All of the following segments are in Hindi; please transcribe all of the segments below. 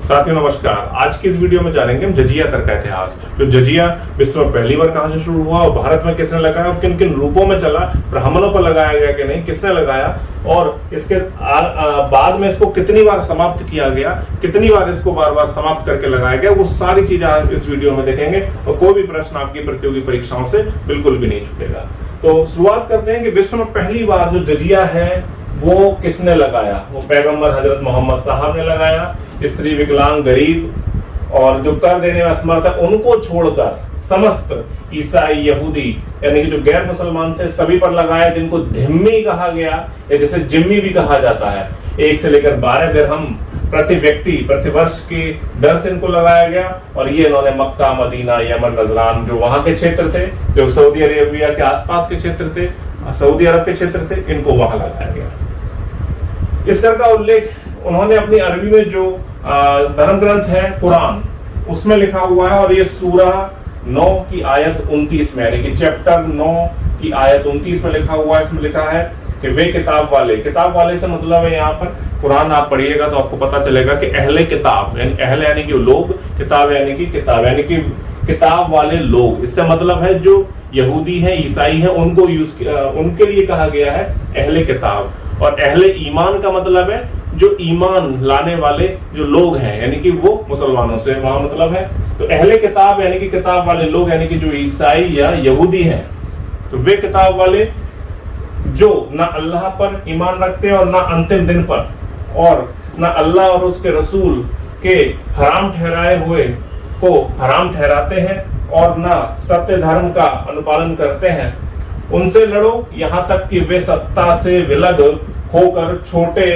साथियों नमस्कार। आज की इस वीडियो में जानेंगे हम जजिया कर का इतिहास। जो जजिया विश्व में पहली बार कहां से शुरू हुआ और भारत में किसने लगाया और किन किन रूपों में चला, ब्राह्मणों पर लगाया गया कि नहीं, किसने लगाया और इसके बाद में इसको कितनी बार समाप्त किया गया, कितनी बार इसको बार बार समाप्त करके लगाया गया, वो सारी चीजें आज इस वीडियो में देखेंगे और कोई भी प्रश्न आपकी प्रतियोगी परीक्षाओं से बिल्कुल भी नहीं छूटेगा। तो शुरुआत करते हैं कि विश्व में पहली बार जो जजिया है वो किसने लगाया। वो पैगंबर हजरत मोहम्मद साहब ने लगाया। स्त्री, विकलांग, गरीब और जो कर देने में असमर्थ है उनको छोड़कर समस्त ईसाई, यहूदी यानी कि जो गैर मुसलमान थे सभी पर लगाया, जिनको धिम्मी कहा गया या जैसे जिम्मी भी कहा जाता है। 1 से लेकर 12 दिरहम प्रति व्यक्ति प्रति वर्ष की दर से इनको लगाया गया और ये इन्होंने मक्का, मदीना, यमन, नजरान जो वहां के क्षेत्र थे, जो सऊदी अरेबिया के आसपास के क्षेत्र थे, सऊदी अरब के क्षेत्र थे, इनको वहां लगाया गया। इस कर का उल्लेख उन्होंने अपनी अरबी में जो धर्म ग्रंथ है कुरान उसमें लिखा हुआ है और ये सूरह 9 की आयत 29 में यानी कि चैप्टर 9 की आयत 29 में लिखा हुआ है। इसमें लिखा है कि वे किताब वाले से मतलब है यहाँ पर कुरान आप पढ़िएगा तो आपको पता चलेगा कि अहले किताब यानी अहले यानी कि लोग, किताब यानी कि किताब वाले लोग। इससे मतलब है जो यहूदी हैं, ईसाई हैं, उनके लिए कहा गया है अहले किताब। और अहले ईमान का मतलब है जो ईमान लाने वाले जो लोग हैं यानी कि वो मुसलमानों से वहां मतलब है। तो अहले किताब यानी कि किताब वाले लोग यानी कि जो ईसाई या यहूदी हैं, तो वे किताब वाले जो ना अल्लाह पर ईमान रखते हैं और ना अंतिम दिन पर, और ना अल्लाह और उसके रसूल के हराम ठहराए हुए को हराम ठहराते हैं और ना सत्य धर्म का अनुपालन करते हैं, उनसे लड़ो यहाँ तक कि वे सत्ता से विलग होकर छोटे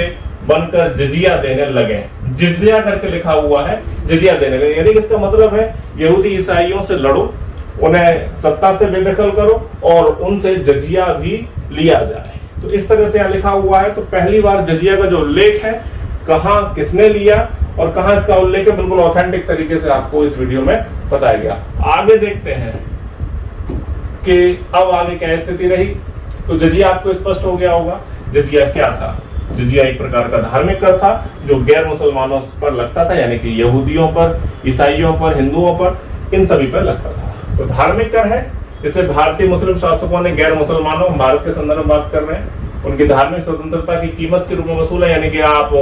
बनकर जजिया देने लगे। जिजिया करके लिखा हुआ है, जजिया देने लगे यानी कि इसका मतलब है यहूदी ईसाइयों से लड़ो, उन्हें सत्ता से बेदखल करो और उनसे जजिया भी लिया जाए। तो इस तरह से यहाँ लिखा हुआ है। तो पहली बार जजिया का जो उल्लेख है, कहां किसने लिया और कहां इसका उल्लेख है, बिल्कुल ऑथेंटिक तरीके से आपको इस वीडियो में बताया गया। आगे देखते हैं कि अब आगे क्या स्थिति रही। तो जजिया आपको स्पष्ट हो गया होगा। जजिया क्या था? जजिया एक प्रकार का धार्मिक कर था जो गैर मुसलमानों पर लगता था यानी कि यहूदियों पर, ईसाइयों पर, हिंदुओं पर, इन सभी पर लगता था। तो धार्मिक कर है, इसे भारतीय मुस्लिम शासकों ने गैर मुसलमानों, भारत के संदर्भ में बात कर रहे हैं, उनकी धार्मिक स्वतंत्रता की कीमत के रूप में वसूला यानी कि आप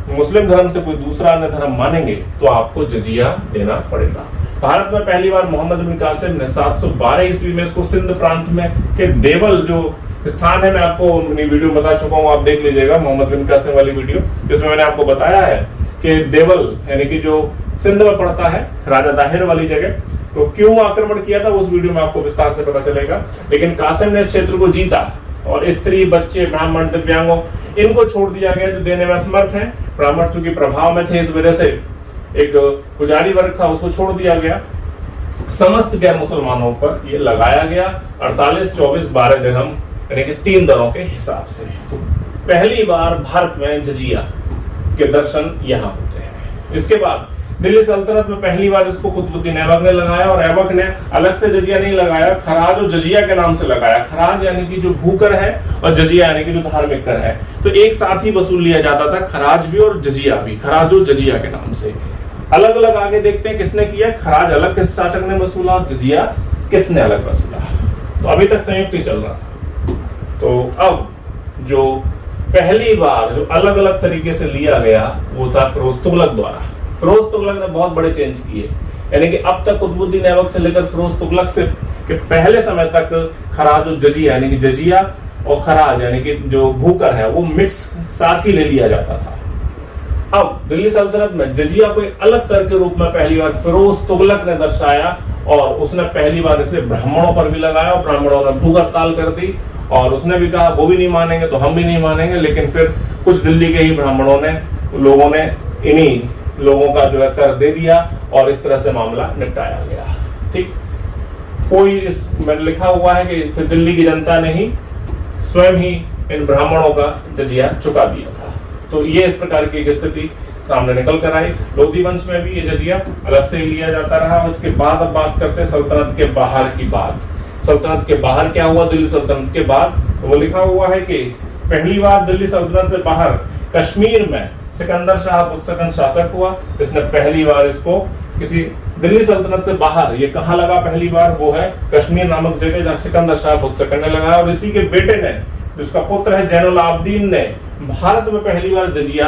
मुस्लिम धर्म से कोई दूसरा अन्य धर्म मानेंगे तो आपको जजिया देना पड़ेगा। भारत में पहली बार मोहम्मद बिन कासिम ने 712 ईस्वी में इसको सिंध प्रांत में के देवल जो स्थान है, मैं आपको अपनी वीडियो बता चुका हूँ, आप देख लीजिएगा मोहम्मद बिन कासिम वाली वीडियो, जिसमें मैंने आपको बताया है कि देवल यानी कि जो सिंध में पड़ता है, राजा दाहिर वाली जगह, तो क्यों आक्रमण किया था उस वीडियो में आपको विस्तार से पता चलेगा। लेकिन कासिम ने इस क्षेत्र को जीता और स्त्री, बच्चे, ब्राह्मण, दिव्यांगों इनको छोड़ दिया गया जो देने में असमर्थ है। ब्राह्मण चूंकि प्रभाव में थे, इस वजह से एक पुजारी वर्ग था उसको छोड़ दिया गया। समस्त गैर मुसलमानों पर ये लगाया गया 48, 24, 12 दिरहम यानी कि 3 दरों के हिसाब से। तो पहली बार भारत में जजिया के दर्शन यहाँ होते हैं। इसके बाद दिल्ली सल्तनत में पहली बार इसको कुतुबुद्दीन ऐबक ने लगाया और ऐबक ने अलग से जजिया नहीं लगाया, खराज और जजिया के नाम से लगाया। खराज यानी कि जो भूकर है और जजिया यानी कि जो धार्मिक कर है, तो एक साथ ही वसूल लिया जाता था, खराज भी और जजिया भी, खराज और जजिया के नाम से। अलग अलग आगे देखते हैं किसने किया। खराज अलग किस शासक ने वसूला और जजिया किसने अलग वसूला। तो अभी तक संयुक्त ही चल रहा था। तो अब जो पहली बार जो अलग अलग तरीके से लिया गया वो था फिरोज तुगलक द्वारा। फिरोज तुगलक ने बहुत बड़े चेंज किए यानी कि अब तक कुतुबुद्दीन ऐबक से लेकर फिरोज तुगलक से के पहले समय तक खराज और जजिया यानी कि जजिया और खराज यानी कि जो भूकर है वो मिक्स साथ ही ले लिया जाता था। अब दिल्ली सल्तनत में जजिया को एक अलग कर के रूप में पहली बार फिरोज तुगलक ने दर्शाया और उसने पहली बार इसे ब्राह्मणों पर भी लगाया और ब्राह्मणों ने भूख हड़ताल कर दी और उसने भी कहा वो भी नहीं मानेंगे तो हम भी नहीं मानेंगे। लेकिन फिर कुछ दिल्ली के ही ब्राह्मणों ने, लोगों ने इन्हीं लोगों का जो है कर दे दिया और इस तरह से मामला निपटाया गया। ठीक, कोई इसमें लिखा हुआ है कि फिर दिल्ली की जनता ने ही स्वयं ही इन ब्राह्मणों का जजिया चुका दिया था। तो ये इस प्रकार की एक स्थिति सामने निकल कर आई। लोधी वंश में भी ये जजिया अलग से ही लिया जाता रहा। उसके बाद अब बात करते हैं सल्तनत के बाहर की बात। सल्तनत के बाहर क्या हुआ दिल्ली सल्तनत के बाद? तो वो लिखा हुआ है कि पहली बार दिल्ली सल्तनत से बाहर कश्मीर में सिकंदर शाह बुत्सकन शासक हुआ। इसने पहली बार इसको किसी दिल्ली सल्तनत से बाहर, ये कहाँ लगा पहली बार, वो है कश्मीर नामक जगह, जहाँ सिकंदर शाह बुत्सकन ने लगाया। और इसी के बेटे ने, जिसका पुत्र है जैनुल आबदीन ने, भारत में पहली बार जजिया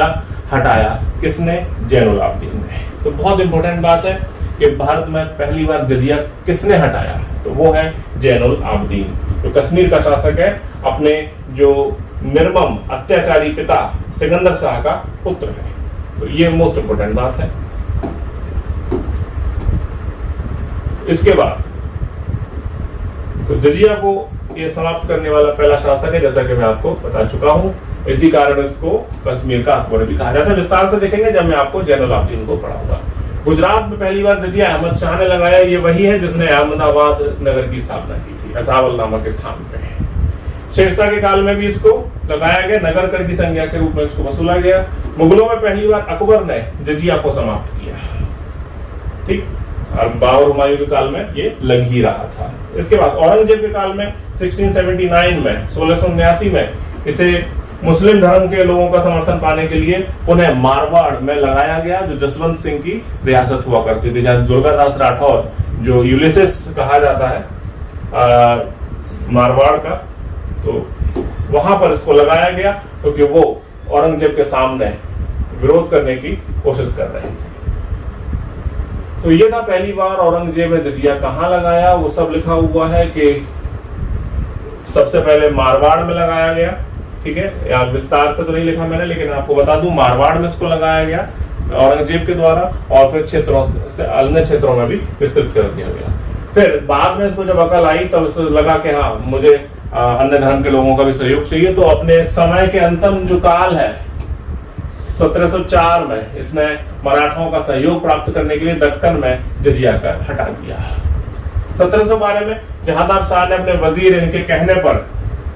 हटाया। किसने? जैनुल आबदीन ने। तो बहुत इंपॉर्टेंट बात है कि भारत में पहली बार जजिया किसने हटाया, तो वो है जैनुल आबदीन, जो कश्मीर का शासक है, अपने जो निर्मम अत्याचारी पिता सिकंदर शाह का पुत्र है। तो ये मोस्ट इंपोर्टेंट बात है। इसके बाद तो जजिया को ये समाप्त करने वाला पहला शासक है, जैसा कि मैं आपको बता चुका हूं। इसी कारण इसको कश्मीर का अकबर भी कहा जाता है। विस्तार से देखेंगे जब मैं आपको जैनुल आबदीन को पढ़ाऊंगा। गुजरात में पहली बार जजिया अहमद शाह ने लगाया। ये वही है जिसने अहमदाबाद नगर की स्थापना की थी, असावल नामक स्थान पे। शेरशाह के काल में भी इसको लगाया गया, नगर कर की संज्ञा के रूप में इसको वसूला गया। मुगलों में पहली बार अकबर ने जजिया को समाप्त किया, ठीक। और बाबर हुमायूं के काल में ये लग ही रहा था। इसके बाद औरंगजेब के काल में 1679 में 1679 में इसे मुस्लिम धर्म के लोगों का समर्थन पाने के लिए पुनः मारवाड़ में लगाया गया, जो जसवंत सिंह की रियासत हुआ करती थी, जहां दुर्गादास राठौर, जो यूलिसेस कहा जाता है मारवाड़ का, तो वहां पर इसको लगाया गया क्योंकि वो औरंगजेब के सामने विरोध करने की कोशिश कर रहे थे। तो ये था पहली बार औरंगजेब ने जजिया कहां लगाया, वो सब लिखा हुआ है कि सबसे पहले मारवाड़ में लगाया गया, ठीक है। यार विस्तार से तो नहीं लिखा मैंने, लेकिन आपको बता दूं मारवाड़ में इसको लगाया गया औरंगजेब के द्वारा, और फिर क्षेत्रों से अन्य क्षेत्रों में भी विस्तृत कर दिया गया। फिर बाद में इसको जब अकल आई तब इसको लगा कि हाँ, मुझे अन्य धर्म के लोगों का भी सहयोग चाहिए। तो अपने समय के अंतिम जो काल है 1704 में इसने मराठाओं का सहयोग प्राप्त करने के लिए दक्कन में जजिया कर हटा दिया। 1712 में जहांदार शाह ने अपने वजीर इनके कहने पर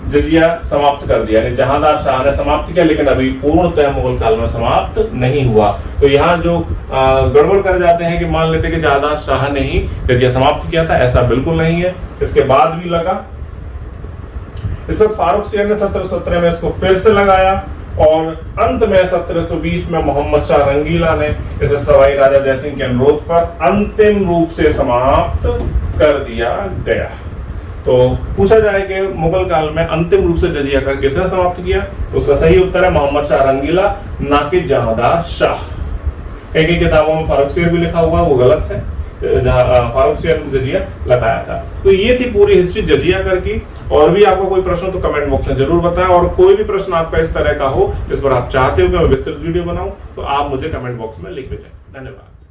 जजिया समाप्त कर दिया, यानी जहांदार शाह ने समाप्त किया, लेकिन अभी पूर्णतः मुगल काल में समाप्त नहीं हुआ। तो यहाँ जो गड़बड़ कर जाते हैं कि मान लेते हैं कि जहांदार शाह ने ही जजिया समाप्त किया था, ऐसा बिल्कुल नहीं है। इसके बाद भी लगा। इस वक्त फारूक सियर ने 1717 में इसको फिर से लगाया, और अंत में 1720 में मोहम्मद शाह रंगीला ने इसे सवाई राजा जयसिंह के अनुरोध पर अंतिम रूप से समाप्त कर दिया गया। तो पूछा जाए कि मुगल काल में अंतिम रूप से जजिया कर किसने समाप्त किया, तो उसका सही उत्तर है मोहम्मद शाह रंगीला, ना कि जहांदार शाह। कई किताबों में फारूक सियर भी लिखा हुआ, वो गलत है, जहां फारूक सियर ने जजिया लगाया था। तो ये थी पूरी हिस्ट्री जजिया कर की। और भी आपको कोई प्रश्न तो कमेंट बॉक्स में जरूर बताएं, और कोई भी प्रश्न आपका इस तरह का हो जिस पर आप चाहते हो कि मैं विस्तृत वीडियो बनाऊं, तो आप मुझे कमेंट बॉक्स में लिख भेजें। धन्यवाद।